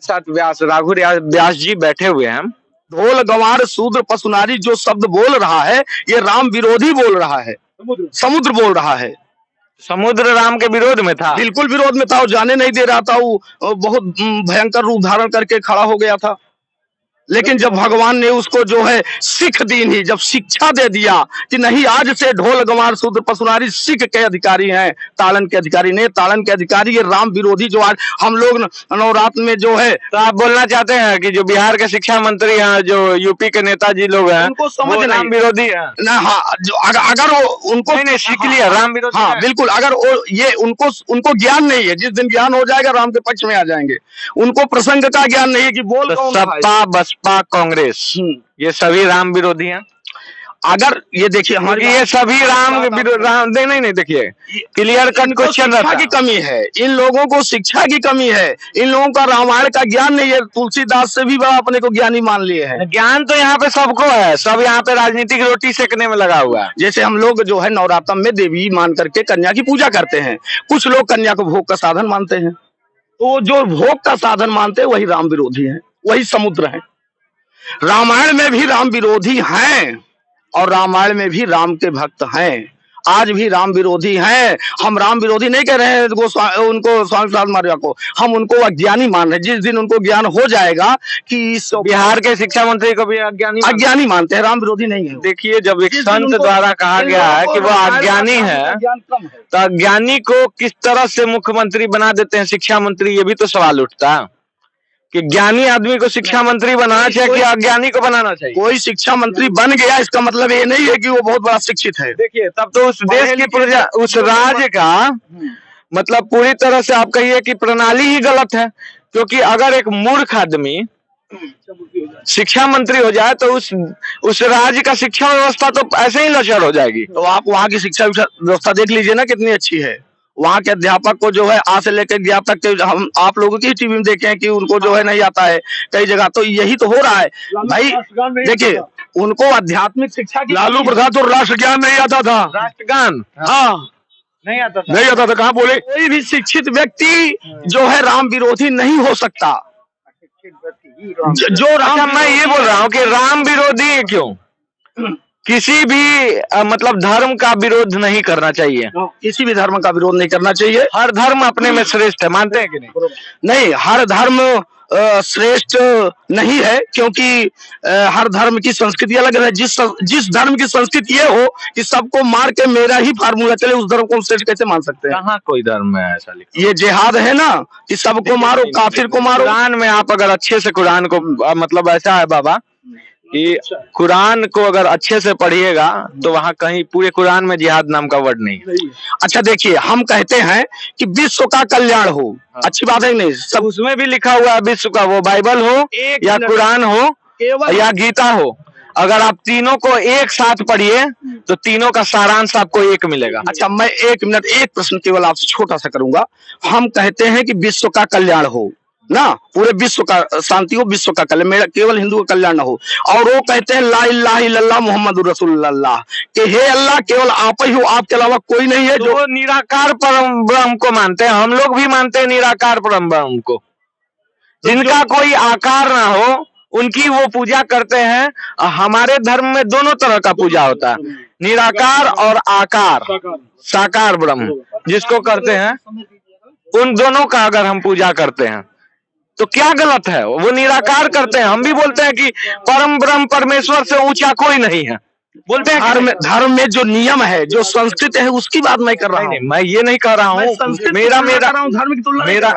साथ राघु व्यास जी बैठे हुए हैं। ढोल गंवार शूद्र पशुनारी जो शब्द बोल रहा है ये राम विरोधी बोल रहा है, समुद्र बोल रहा है। समुद्र राम के विरोध में था, बिल्कुल विरोध में था, वो जाने नहीं दे रहा था, वो बहुत भयंकर रूप धारण करके खड़ा हो गया था। लेकिन जब भगवान ने उसको जो है सिख दी ही, जब शिक्षा दे दिया कि नहीं आज से ढोल गंवार शूद्र पशुनारी सिख के अधिकारी हैं, ताड़न के अधिकारी नहीं। ताड़न के अधिकारी ये राम विरोधी जो आज हम लोग नवरात्र में जो है। तो आप बोलना चाहते हैं कि जो बिहार के शिक्षा मंत्री हैं, जो यूपी के नेताजी लोग हैं, उनको समझ राम विरोधी है ना। हाँ, जो अगर वो उनको नहीं सीख लिया राम विरोधी। हाँ बिल्कुल, अगर ये उनको ज्ञान नहीं है, जिस दिन ज्ञान हो जाएगा राम के पक्ष में आ जाएंगे। उनको प्रसंग का ज्ञान नहीं है कि बोल तो सपा बसपा कांग्रेस ये सभी राम विरोधी हैं। अगर ये देखिए हमारे ये सभी राम नहीं देखिए क्लियर कट क्वेश्चन शिक्षा की कमी है, इन लोगों को शिक्षा की कमी है, इन लोगों का रामायण का ज्ञान नहीं है। तुलसीदास से भी बड़ा अपने को ज्ञानी मान लिए हैं। ज्ञान तो यहाँ पे सबको है, सब यहाँ पे राजनीतिक रोटी सेकने में लगा हुआ है। जैसे हम लोग जो है नवरात्र में देवी मान करके कन्या की पूजा करते हैं, कुछ लोग कन्या को भोग का साधन मानते हैं, तो जो भोग का साधन मानते हैं वही राम विरोधी है, वही समुद्र है। रामायण में भी राम विरोधी हैं और रामायण में भी राम के भक्त हैं। आज भी राम विरोधी हैं। हम राम विरोधी नहीं कह रहे हैं उनको स्वामी प्रसाद मौर्य को, हम उनको अज्ञानी मान रहे हैं। जिस दिन उनको ज्ञान हो जाएगा कि बिहार के शिक्षा मंत्री को भी अज्ञानी मानते हैं, राम विरोधी नहीं है। देखिए जब एक संत द्वारा कहा गया है कि वो अज्ञानी है, तो अज्ञानी को किस तरह से मुख्यमंत्री बना देते हैं शिक्षा मंत्री, ये भी तो सवाल उठता है कि ज्ञानी आदमी को शिक्षा मंत्री बनाना चाहिए कि अज्ञानी को बनाना चाहिए। कोई शिक्षा मंत्री बन गया इसका मतलब ये नहीं है कि वो बहुत बड़ा शिक्षित है। देखिए तब तो उस देश की प्रजा, उस राज्य का मतलब पूरी तरह से आप कहिए कि प्रणाली ही गलत है। क्योंकि अगर एक मूर्ख आदमी शिक्षा मंत्री हो जाए तो उस राज्य का शिक्षा व्यवस्था तो ऐसे ही लचर हो जाएगी। तो आप वहाँ की शिक्षा व्यवस्था देख लीजिए ना कितनी अच्छी है। वहाँ के अध्यापक को जो है आ से लेकर ज्ञा तक के हम आप लोगों की टीवी में देखे हैं कि उनको जो है नहीं आता है कई जगह। तो यही तो हो रहा है भाई। देखिए उनको आध्यात्मिक शिक्षा की लालू प्रसाद तो राष्ट्रज्ञान नहीं आता था, राष्ट्रगान हाँ नहीं आता था। कहाँ बोले कोई भी शिक्षित व्यक्ति जो है राम विरोधी नहीं हो सकता। जो राम, मैं ये बोल रहा हूँ कि राम विरोधी क्यों, किसी भी मतलब धर्म का विरोध नहीं करना चाहिए, किसी भी धर्म का विरोध नहीं करना चाहिए। हर धर्म अपने में श्रेष्ठ है, मानते हैं कि नहीं? नहीं, हर धर्म श्रेष्ठ नहीं है, क्योंकि हर धर्म की संस्कृति अलग है। जिस धर्म की संस्कृति ये हो कि सबको मार के मेरा ही फार्मूला चले, उस धर्म को हम श्रेष्ठ कैसे मान सकते हैं? कहाँ कोई धर्म में ऐसा लिखा? ये जिहाद है ना कि सबको मारो, काफिर को मारो। कुरान में आप अगर अच्छे से कुरान को मतलब ऐसा है बाबा कि कुरान को अगर अच्छे से पढ़िएगा तो वहाँ कहीं पूरे कुरान में जिहाद नाम का वर्ड नहीं है। अच्छा देखिए, हम कहते हैं कि विश्व का कल्याण हो, अच्छी बात है नहीं? सब उसमें भी लिखा हुआ है विश्व का, वो बाइबल हो या कुरान हो या गीता हो, अगर आप तीनों को एक साथ पढ़िए तो तीनों का सारांश आपको एक मिलेगा। अच्छा मैं 1 मिनट एक प्रश्न केवल आपसे छोटा सा करूंगा। हम कहते हैं कि विश्व का कल्याण हो ना, पूरे विश्व का शांति हो, विश्व का कल्याण, मेरा केवल हिंदू का कल्याण ना हो। और वो कहते हैं ला इलाहा इल्लल्लाह मुहम्मदुर रसूलुल्लाह, कि हे अल्लाह केवल आप ही हो, आपके अलावा कोई नहीं है। जो निराकार परम ब्रह्म को मानते हैं, हम लोग भी मानते हैं निराकार परम ब्रह्म को। जिनका कोई आकार ना हो उनकी वो पूजा करते हैं। हमारे धर्म में दोनों तरह का पूजा होता है, निराकार और आकार, साकार ब्रह्म जिसको करते हैं, उन दोनों का अगर हम पूजा करते हैं तो क्या गलत है? वो निराकार करते हैं, हम भी बोलते हैं कि परम ब्रह्म परमेश्वर से ऊंचा कोई नहीं है, बोलते हैं। धर्म में जो नियम है, जो संस्कृत है, उसकी बात मैं कर रहा हूँ। मैं ये नहीं कह रहा हूँ,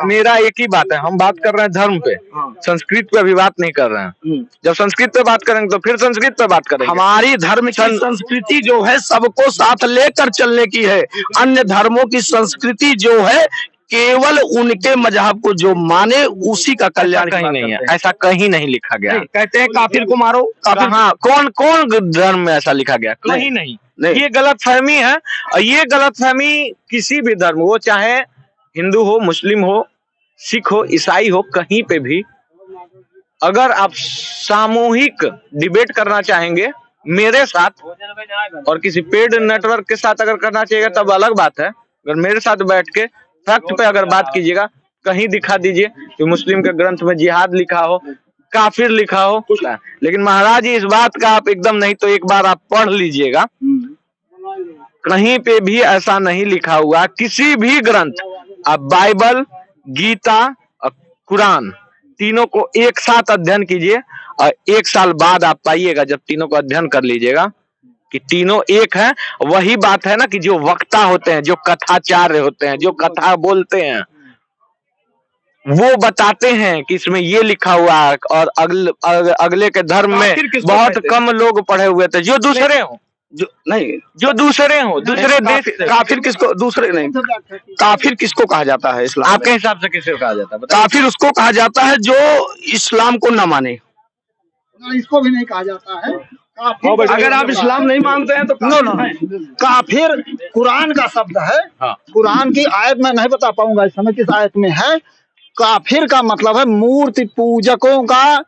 मेरा एक ही बात है, हम बात कर रहे हैं धर्म पे, संस्कृत पे अभी बात नहीं कर रहे हैं। जब संस्कृत पे बात करेंगे तो फिर संस्कृत पे बात करेंगे। हमारी धर्म की संस्कृति जो है सबको साथ लेकर चलने की है। अन्य धर्मों की संस्कृति जो है केवल उनके मजहब को जो माने उसी का कल्याण कहीं नहीं है, ऐसा कहीं नहीं लिखा गया। कहते हैं काफिर को मारो, काफिर। हाँ, कौन धर्म में ऐसा लिखा गया? कहीं नहीं। ये गलतफहमी है, और ये गलतफहमी किसी भी धर्म, वो चाहे हिंदू हो, मुस्लिम हो, सिख हो, ईसाई हो, कहीं पे भी अगर आप सामूहिक डिबेट करना चाहेंगे मेरे साथ और किसी पेड नेटवर्क के साथ अगर करना चाहिए तब अलग बात है। अगर मेरे साथ बैठ के फैक्ट पे अगर बात कीजिएगा कहीं दिखा दीजिए कि मुस्लिम के ग्रंथ में जिहाद लिखा हो, काफिर लिखा हो। लेकिन महाराज जी इस बात का आप एकदम नहीं, तो एक बार आप पढ़ लीजिएगा, कहीं पे भी ऐसा नहीं लिखा हुआ। किसी भी ग्रंथ, आप बाइबल, गीता और कुरान तीनों को एक साथ अध्ययन कीजिए और 1 साल बाद आप पाइएगा, जब तीनों को अध्ययन कर लीजिएगा, कि तीनों एक है। वही बात है ना कि जो वक्ता होते हैं, जो कथाचार्य होते हैं, जो कथा बोलते हैं, वो बताते हैं कि इसमें ये लिखा हुआ है, और अगले के धर्म में बहुत कम लोग पढ़े हुए थे, जो दूसरे हो, जो नहीं, जो दूसरे हो, दूसरे देश। काफिर किसको, दूसरे नहीं, काफिर किसको कहा जाता है इस्लाम आपके हिसाब से किसको कहा जाता है? काफिर उसको कहा जाता है जो इस्लाम को न माने। इसको भी नहीं कहा जाता है। अगर आप इस्लाम नहीं मानते हैं तो काफिर कुरान का शब्द है। हाँ। कुरान की आयत में नहीं बता पाऊंगा इस समय किस आयत में है। काफिर का मतलब है मूर्ति पूजकों का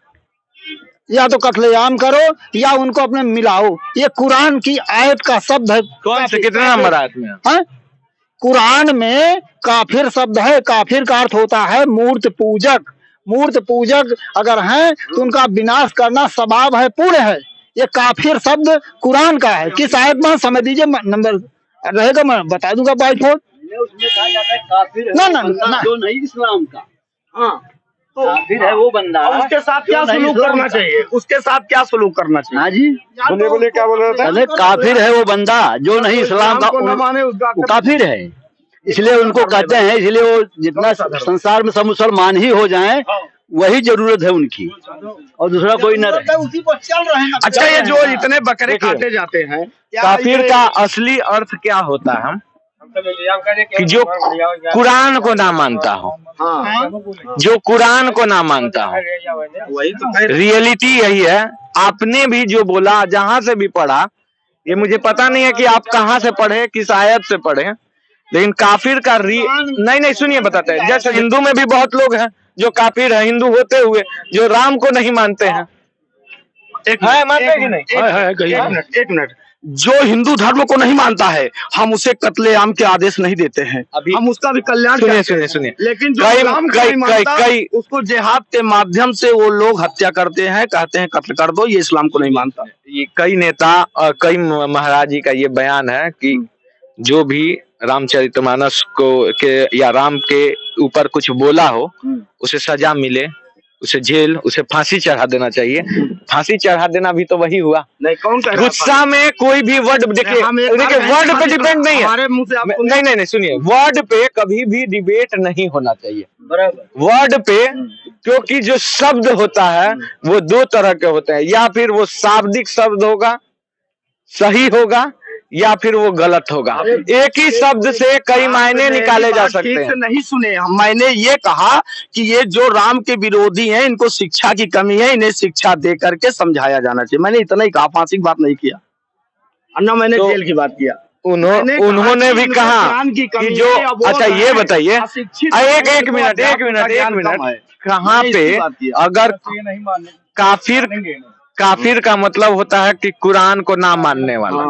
या तो कत्लेआम करो या उनको अपने मिलाओ। ये कुरान की आयत का शब्द है। कौन से कितने नंबर आयत में है? कुरान में काफिर शब्द है। काफिर का अर्थ होता है मूर्ति पूजक। मूर्ति पूजक अगर हैं तो उनका विनाश करना सवाब है, पुण्य है। ये काफिर शब्द कुरान का है। किस आयत में समय दीजिए, नंबर रहेगा मैं बता दूंगा बाई फोन। उसमें कहा जाता है काफिर ना ना ना जो नहीं इस्लाम का। हाँ, तो काफिर है वो बंदा, उसके साथ क्या सलूक करना चाहिए? उसके साथ क्या सलूक करना चाहिए? हाँ जी, बोले क्या बोल रहे थे? अरे काफिर है वो बंदा जो नहीं इस्लाम का, को न माने उसका वो काफिर है, इसलिए उनको कहते हैं। इसलिए वो जितना संसार में सब मुसलमान ही हो जाएं, वही जरूरत है उनकी, और दूसरा कोई न रहे। उसी पर चल रहे हैं। अच्छा, ये जो इतने बकरे काटे जाते हैं, काफिर का असली अर्थ क्या होता है? कि जो कुरान को ना मानता हो। हाँ, जो कुरान को ना मानता हो, वही तो रियलिटी यही है। आपने भी जो बोला, जहां से भी पढ़ा, ये मुझे पता नहीं है कि आप कहाँ से पढ़े, किस आयत से पढ़े, लेकिन काफिर का नहीं सुनिए, बताते हैं। जैसे हिंदू में भी बहुत लोग हैं जो काफिर है, हिंदू होते हुए जो राम को नहीं मानते हैं। मानते हैं कि नहीं? एक मिनट, जो हिंदू धर्म को नहीं मानता है, हम उसे कत्लेआम के आदेश नहीं देते हैं। अभी हम उसका भी कल्याण सुनिए। लेकिन जो राम को नहीं मानता, उसको जिहाद के माध्यम से वो लोग हत्या करते हैं, कहते हैं कत्ल कर दो। ये इस्लाम को नहीं मानता। ये कई नेता और कई महाराज जी का ये बयान है कि जो भी रामचरितमानस को के या राम के ऊपर कुछ बोला हो, उसे सजा मिले, उसे जेल, उसे फांसी चढ़ा देना चाहिए। फांसी चढ़ा देना भी तो वही हुआ। नहीं, कौन कह रहा है? गुस्सा में कोई भी वर्ड, देखिए वर्ड पे डिपेंड नहीं है। हमारे मुंह से आपको नहीं सुनिए, वर्ड पे कभी भी डिबेट नहीं होना चाहिए। बराबर, वर्ड पे, क्योंकि जो शब्द होता है वो 2 तरह के होते हैं। या फिर वो शाब्दिक शब्द होगा, सही होगा, या फिर वो गलत होगा। एक ही शब्द से कई मायने निकाले जा सकते हैं। ठीक से नहीं सुने, मैंने ये कहा कि ये जो राम के विरोधी हैं, इनको शिक्षा की कमी है, इन्हें शिक्षा दे करके समझाया जाना चाहिए। मैंने इतना ही कहा, फांसी की बात नहीं किया, अन्ना मैंने जेल की बात किया। उन्होंने भी कहा कि जो, अच्छा ये बताइए, एक मिनट, कहाँ पे अगर काफिर का मतलब होता है कि कुरान को ना मानने वाला,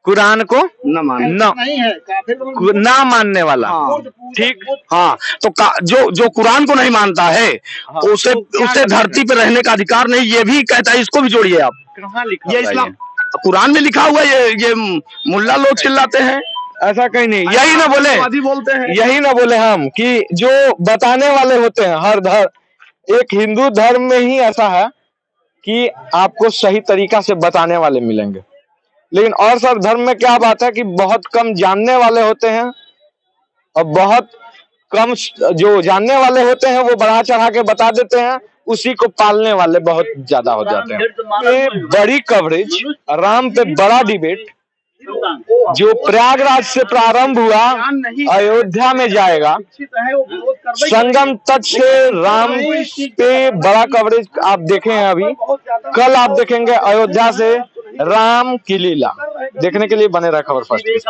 कुरान को न मानने नहीं है काफिर ना मानने वाला। ठीक, हाँ, तो जो कुरान को नहीं मानता है, उसे धरती पे रहने का अधिकार नहीं, ये भी कहता है। इसको भी जोड़िए आप। कहाँ लिखा ये इस्लाम कुरान में लिखा हुआ है। ये मुल्ला लोग चिल्लाते हैं, ऐसा कहीं नहीं। यही ना बोले, बोलते हैं, यही ना बोले हम कि जो बताने वाले होते हैं हर धर्म, एक हिंदू धर्म में ही ऐसा है कि आपको सही तरीका से बताने वाले मिलेंगे, लेकिन और सब धर्म में क्या बात है कि बहुत कम जानने वाले होते हैं, और बहुत कम जो जानने वाले होते हैं वो बढ़ा चढ़ा के बता देते हैं, उसी को पालने वाले बहुत ज्यादा हो जाते हैं। ये बड़ी कवरेज, राम पे बड़ा डिबेट जो प्रयागराज से प्रारंभ हुआ, अयोध्या में जाएगा, संगम तट से राम पे बड़ा कवरेज आप देखे हैं। अभी कल आप देखेंगे अयोध्या से राम की लीला। देखने के लिए बने रहे खबर फर्स्ट।